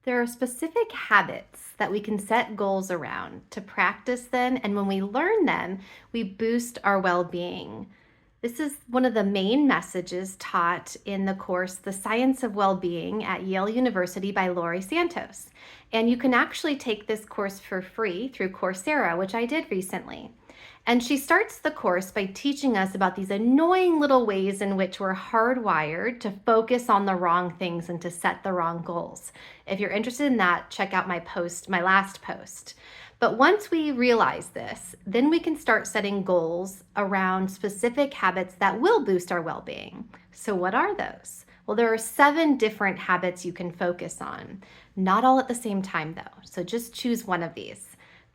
There are specific habits that we can set goals around to practice them, and when we learn them, we boost our well-being. This is one of the main messages taught in the course, The Science of Well-Being at Yale University by Laurie Santos. And you can actually take this course for free through Coursera, which I did recently. And she starts the course by teaching us about these annoying little ways in which we're hardwired to focus on the wrong things and to set the wrong goals. If you're interested in that, check out my last post. But once we realize this, then we can start setting goals around specific habits that will boost our well-being. So what are those? Well, there are 7 different habits you can focus on. Not all at the same time though, so just choose one of these.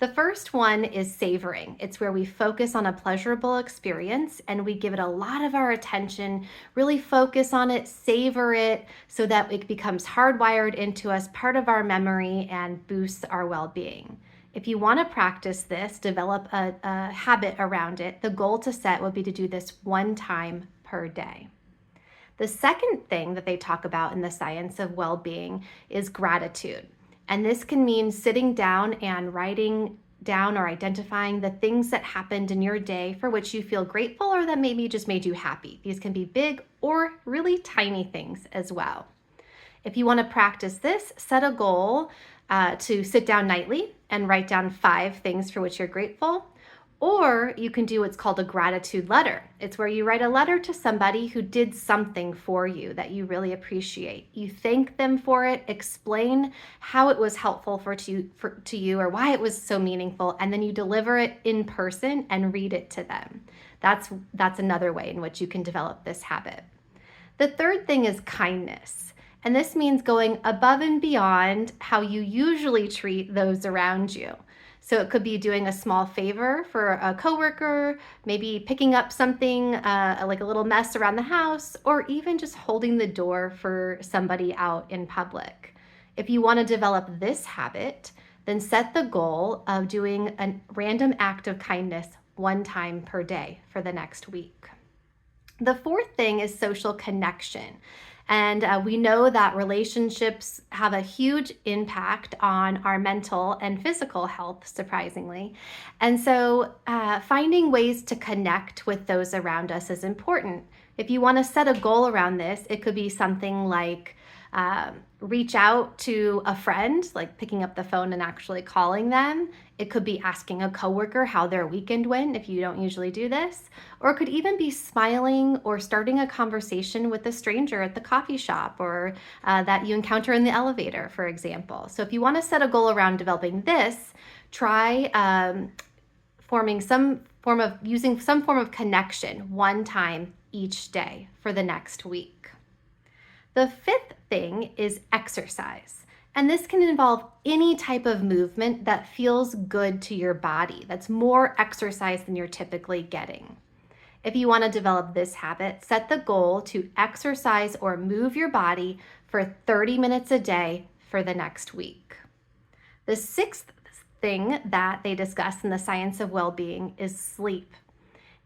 The first one is savoring. It's where we focus on a pleasurable experience and we give it a lot of our attention, really focus on it, savor it, so that it becomes hardwired into us, part of our memory, and boosts our well-being. If you want to practice this, develop a habit around it, the goal to set would be to do this 1 time per day. The second thing that they talk about in the science of well-being is gratitude. And this can mean sitting down and writing down or identifying the things that happened in your day for which you feel grateful or that maybe just made you happy. These can be big or really tiny things as well. If you want to practice this, set a goal to sit down nightly and write down 5 things for which you're grateful. Or you can do what's called a gratitude letter. It's where you write a letter to somebody who did something for you that you really appreciate. You thank them for it, explain how it was helpful to you or why it was so meaningful, and then you deliver it in person and read it to them. That's another way in which you can develop this habit. The third thing is kindness. And this means going above and beyond how you usually treat those around you. So it could be doing a small favor for a coworker, maybe picking up something like a little mess around the house, or even just holding the door for somebody out in public. If you want to develop this habit, then set the goal of doing a random act of kindness 1 time per day for the next week. The fourth thing is social connection. And we know that relationships have a huge impact on our mental and physical health, surprisingly. And so finding ways to connect with those around us is important. If you want to set a goal around this, it could be something like reach out to a friend, like picking up the phone and actually calling them. It could be asking a coworker how their weekend went if you don't usually do this. Or it could even be smiling or starting a conversation with a stranger at the coffee shop or that you encounter in the elevator, for example. So if you want to set a goal around developing this, try using some form of connection 1 time each day for the next week. The fifth thing is exercise. And this can involve any type of movement that feels good to your body, that's more exercise than you're typically getting. If you want to develop this habit, set the goal to exercise or move your body for 30 minutes a day for the next week. The sixth thing that they discuss in the science of well-being is sleep.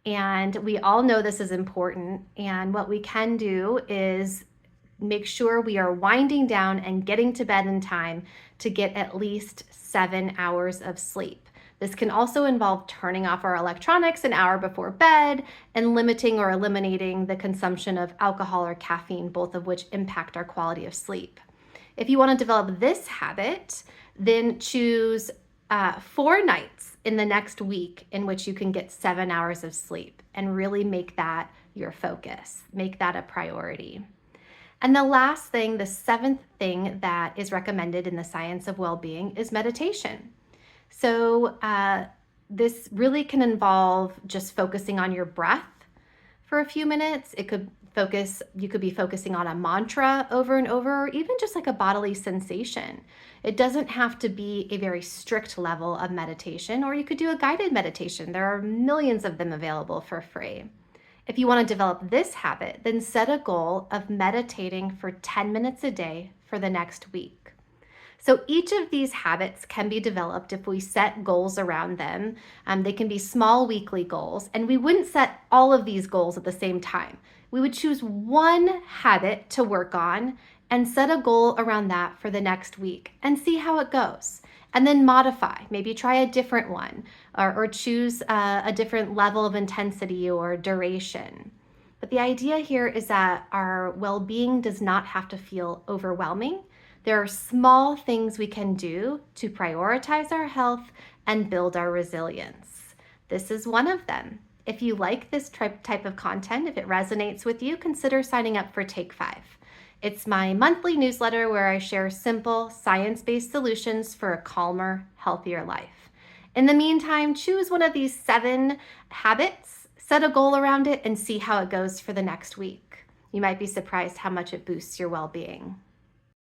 And we all know this is important. And what we can do is make sure we are winding down and getting to bed in time to get at least 7 hours of sleep. This can also involve turning off our electronics an hour before bed and limiting or eliminating the consumption of alcohol or caffeine, both of which impact our quality of sleep. If you want to develop this habit, then choose 4 nights in the next week in which you can get 7 hours of sleep and really make that your focus. Make that a priority. And the last thing, the 7th thing that is recommended in the science of well-being is meditation. So this really can involve just focusing on your breath for a few minutes. You could be focusing on a mantra over and over, or even just like a bodily sensation. It doesn't have to be a very strict level of meditation, or you could do a guided meditation. There are millions of them available for free. If you want to develop this habit, then set a goal of meditating for 10 minutes a day for the next week. So each of these habits can be developed if we set goals around them. They can be small weekly goals, and we wouldn't set all of these goals at the same time. We would choose one habit to work on and set a goal around that for the next week and see how it goes. And then modify, maybe try a different one or choose a different level of intensity or duration. But the idea here is that our well-being does not have to feel overwhelming. There are small things we can do to prioritize our health and build our resilience. This is one of them. If you like this type of content, if it resonates with you, consider signing up for Take 5. It's my monthly newsletter where I share simple, science-based solutions for a calmer, healthier life. In the meantime, choose one of these 7 habits, set a goal around it, and see how it goes for the next week. You might be surprised how much it boosts your well-being.